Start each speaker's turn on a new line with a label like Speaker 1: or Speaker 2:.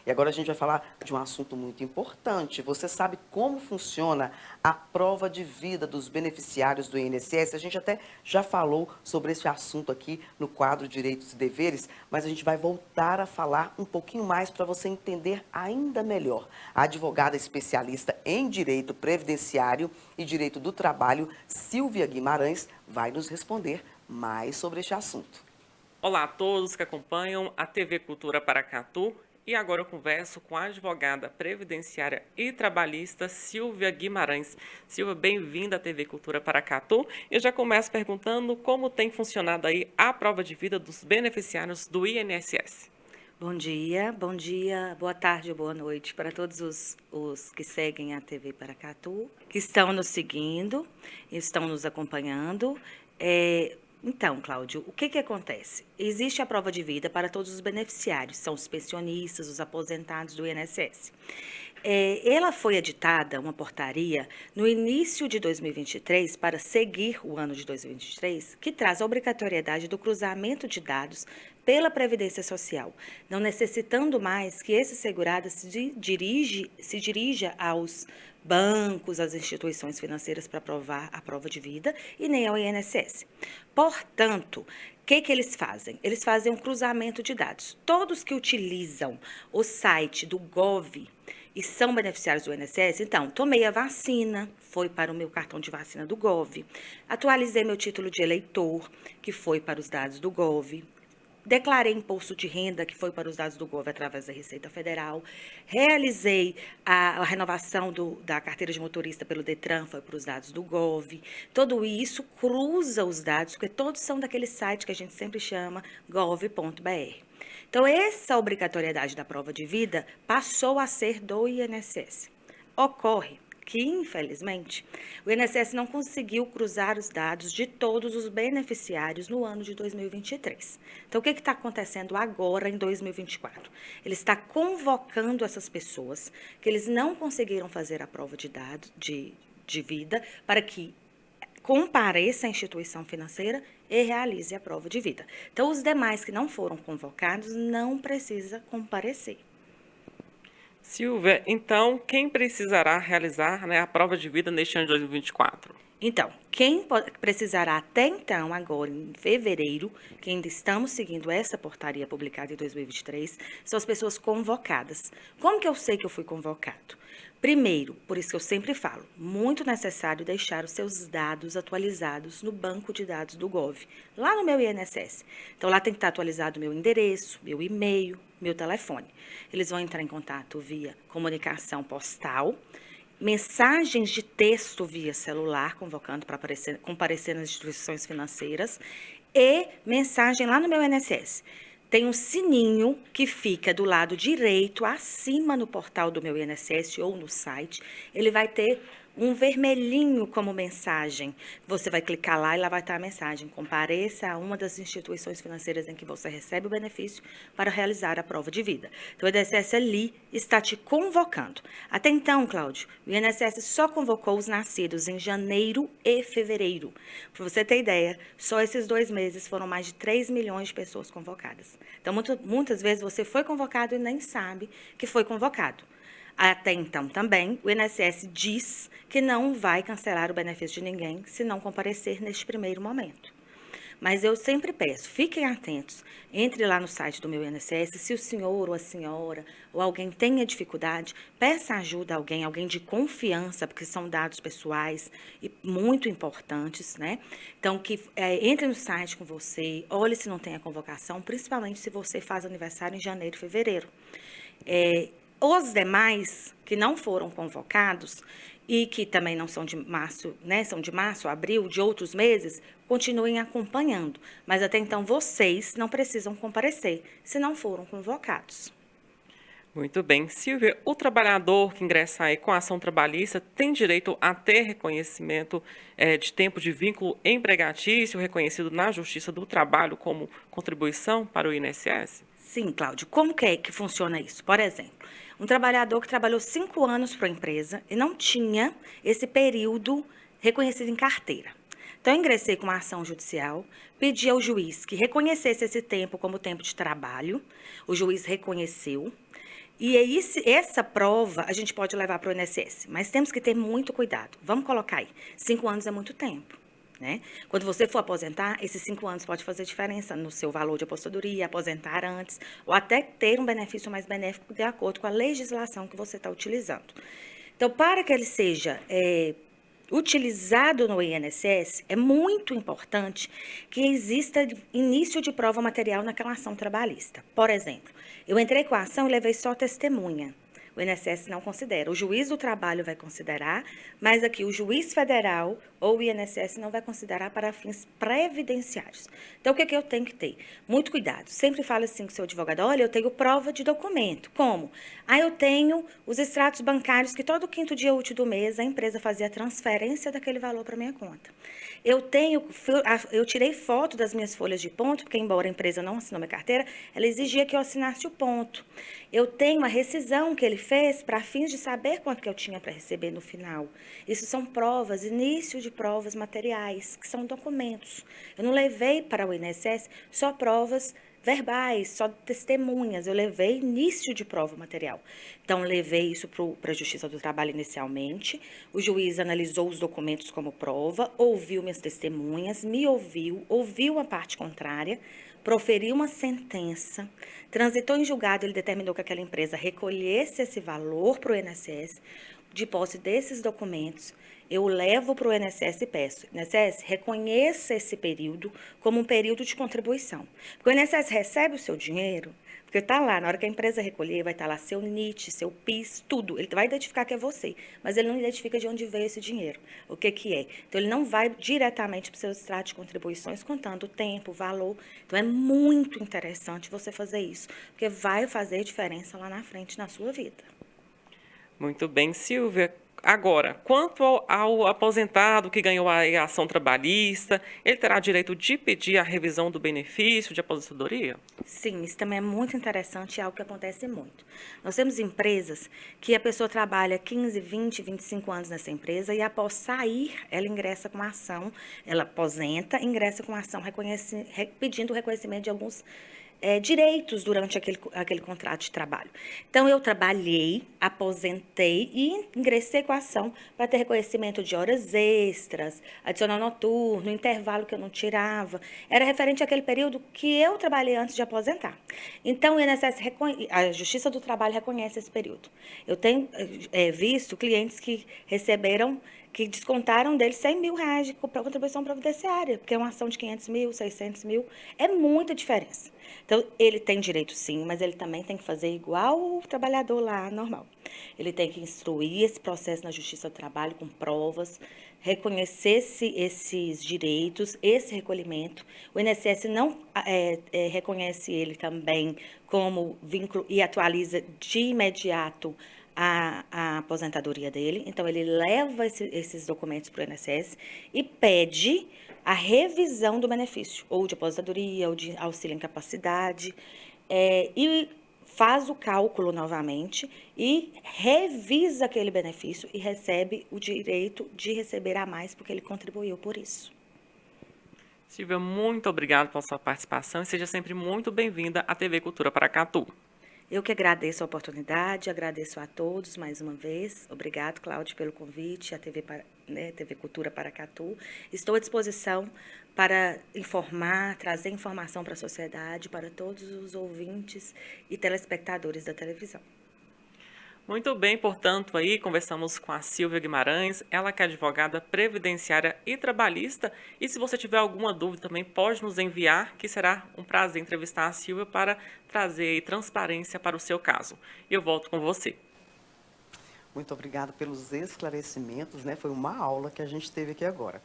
Speaker 1: E agora a gente vai falar de um assunto muito importante. Você sabe como funciona a prova de vida dos beneficiários do INSS? A gente até já falou sobre esse assunto aqui no quadro Direitos e Deveres, mas a gente vai voltar a falar um pouquinho mais para você entender ainda melhor. A advogada especialista em direito previdenciário e direito do trabalho, Silvia Guimarães, vai nos responder mais sobre este assunto.
Speaker 2: Olá a todos que acompanham a TV Cultura Paracatu e agora eu converso com a advogada previdenciária e trabalhista Silvia Guimarães. Silvia, bem-vinda à TV Cultura Paracatu. Eu já começo perguntando como tem funcionado aí a prova de vida dos beneficiários do INSS.
Speaker 3: Bom dia, boa tarde, boa noite para todos os que seguem a TV Paracatu, que estão nos seguindo, estão nos acompanhando. Então, Cláudio, o que acontece? Existe a prova de vida para todos os beneficiários, são os pensionistas, os aposentados do INSS. Ela foi editada, uma portaria, no início de 2023, para seguir o ano de 2023, que traz a obrigatoriedade do cruzamento de dados pela Previdência Social, não necessitando mais que esse segurado se dirija aos bancos, às instituições financeiras para provar a prova de vida e nem ao INSS. Portanto, o que eles fazem? Eles fazem um cruzamento de dados. Todos que utilizam o site do Gov e são beneficiários do INSS, então, tomei a vacina, foi para o meu cartão de vacina do Gov, atualizei meu título de eleitor, que foi para os dados do Gov, declarei imposto de renda, que foi para os dados do Gov através da Receita Federal, realizei a renovação da carteira de motorista pelo Detran, foi para os dados do Gov. Tudo isso cruza os dados, porque todos são daquele site que a gente sempre chama gov.br. Então, essa obrigatoriedade da prova de vida passou a ser do INSS. Ocorre que, infelizmente, o INSS não conseguiu cruzar os dados de todos os beneficiários no ano de 2023. Então, o que está acontecendo agora em 2024? Ele está convocando essas pessoas que eles não conseguiram fazer a prova de dados de vida para que compareça à instituição financeira e realize a prova de vida. Então, os demais que não foram convocados não precisa comparecer.
Speaker 2: Silvia, então quem precisará realizar, a prova de vida neste ano de 2024?
Speaker 3: Então, quem precisará até então, agora em fevereiro, que ainda estamos seguindo essa portaria publicada em 2023, são as pessoas convocadas. Como que eu sei que eu fui convocado? Primeiro, por isso que eu sempre falo, muito necessário deixar os seus dados atualizados no banco de dados do Gov, lá no meu INSS. Então, lá tem que estar atualizado o meu endereço, meu e-mail, meu telefone. Eles vão entrar em contato via comunicação postal, mensagens de texto via celular, convocando para comparecer nas instituições financeiras, e mensagem lá no meu INSS. Tem um sininho que fica do lado direito, acima no portal do meu INSS ou no site. Ele vai ter um vermelhinho como mensagem. Você vai clicar lá e lá vai estar a mensagem. Compareça a uma das instituições financeiras em que você recebe o benefício para realizar a prova de vida. Então, o INSS ali está te convocando. Até então, Cláudio, o INSS só convocou os nascidos em janeiro e fevereiro. Para você ter ideia, só esses 2 meses foram mais de 3 milhões de pessoas convocadas. Então, muitas vezes você foi convocado e nem sabe que foi convocado. Até então, também, o INSS diz que não vai cancelar o benefício de ninguém se não comparecer neste primeiro momento. Mas eu sempre peço, fiquem atentos, entre lá no site do meu INSS, se o senhor ou a senhora ou alguém tenha dificuldade, peça ajuda a alguém de confiança, porque são dados pessoais e muito importantes, né? Então, entre no site com você, olhe se não tem a convocação, principalmente se você faz aniversário em janeiro e fevereiro. Os demais que não foram convocados e que também não são de março, né, são de março, abril, de outros meses, continuem acompanhando. Mas até então vocês não precisam comparecer se não foram convocados.
Speaker 2: Muito bem. Silvia, o trabalhador que ingressar aí com a ação trabalhista tem direito a ter reconhecimento de tempo de vínculo empregatício reconhecido na Justiça do Trabalho como contribuição para o INSS?
Speaker 3: Sim, Cláudio. Como que é que funciona isso? Por exemplo, um trabalhador que trabalhou 5 anos para a empresa e não tinha esse período reconhecido em carteira. Então, eu ingressei com uma ação judicial, pedi ao juiz que reconhecesse esse tempo como tempo de trabalho. O juiz reconheceu. E aí, essa prova a gente pode levar para o INSS, mas temos que ter muito cuidado. Vamos colocar aí, 5 anos é muito tempo. Né? Quando você for aposentar, esses 5 anos pode fazer diferença no seu valor de aposentadoria, aposentar antes, ou até ter um benefício mais benéfico de acordo com a legislação que você está utilizando. Então, para que ele seja utilizado no INSS, é muito importante que exista início de prova material naquela ação trabalhista. Por exemplo, eu entrei com a ação e levei só testemunha. O INSS não considera. O juiz do trabalho vai considerar, mas aqui o juiz federal ou o INSS não vai considerar para fins previdenciários. Então, o que eu tenho que ter? Muito cuidado. Sempre falo assim com o seu advogado, olha, eu tenho prova de documento. Como? Eu tenho os extratos bancários que todo quinto dia útil do mês a empresa fazia a transferência daquele valor para minha conta. Eu tirei foto das minhas folhas de ponto, porque embora a empresa não assinou minha carteira, ela exigia que eu assinasse o ponto. Eu tenho a rescisão que ele fez para fins de saber quanto que eu tinha para receber no final. Isso são provas, início de provas materiais, que são documentos. Eu não levei para o INSS só provas verbais, só testemunhas. Eu levei início de prova material. Então, levei isso para a Justiça do Trabalho inicialmente. O juiz analisou os documentos como prova, ouviu minhas testemunhas, me ouviu a parte contrária, proferiu uma sentença, transitou em julgado, ele determinou que aquela empresa recolhesse esse valor para o INSS. De posse desses documentos, eu levo para o INSS e peço, INSS, reconheça esse período como um período de contribuição. Porque o INSS recebe o seu dinheiro, porque está lá, na hora que a empresa recolher, vai estar lá seu NIT, seu PIS, tudo. Ele vai identificar que é você, mas ele não identifica de onde veio esse dinheiro, o que é. Então, ele não vai diretamente para o seu extrato de contribuições, contando o tempo, o valor. Então, é muito interessante você fazer isso, porque vai fazer diferença lá na frente na sua vida.
Speaker 2: Muito bem, Silvia. Agora, quanto ao aposentado que ganhou a ação trabalhista, ele terá direito de pedir a revisão do benefício de aposentadoria?
Speaker 3: Sim, isso também é muito interessante e algo que acontece muito. Nós temos empresas que a pessoa trabalha 15, 20, 25 anos nessa empresa e após sair, ela ingressa com a ação, ela aposenta, ingressa com a ação pedindo o reconhecimento de alguns direitos durante aquele contrato de trabalho. Então, eu trabalhei, aposentei e ingressei com a ação para ter reconhecimento de horas extras, adicional noturno, intervalo que eu não tirava. Era referente àquele período que eu trabalhei antes de aposentar. Então, o INSS a Justiça do Trabalho reconhece esse período. Eu tenho visto clientes que descontaram deles R$100 mil de contribuição previdenciária, porque é uma ação de 500 mil, 600 mil, é muita diferença. Então, ele tem direito sim, mas ele também tem que fazer igual o trabalhador lá, normal. Ele tem que instruir esse processo na Justiça do Trabalho com provas, reconhecer esses direitos, esse recolhimento. O INSS não reconhece ele também como vínculo e atualiza de imediato a aposentadoria dele. Então, ele leva esses documentos para o INSS e pede a revisão do benefício, ou de aposentadoria, ou de auxílio em capacidade, e faz o cálculo novamente e revisa aquele benefício e recebe o direito de receber a mais, porque ele contribuiu por isso.
Speaker 2: Silvia, muito obrigado pela sua participação e seja sempre muito bem-vinda à TV Cultura Paracatu.
Speaker 3: Eu que agradeço a oportunidade, agradeço a todos mais uma vez. Obrigado, Cláudio, pelo convite, a TV Cultura Paracatu. Estou à disposição para informar, trazer informação para a sociedade, para todos os ouvintes e telespectadores da televisão.
Speaker 2: Muito bem, portanto, aí conversamos com a Silvia Guimarães, ela que é advogada previdenciária e trabalhista. E se você tiver alguma dúvida também, pode nos enviar, que será um prazer entrevistar a Silvia para trazer transparência para o seu caso. E eu volto com você.
Speaker 1: Muito obrigada pelos esclarecimentos, né? Foi uma aula que a gente teve aqui agora.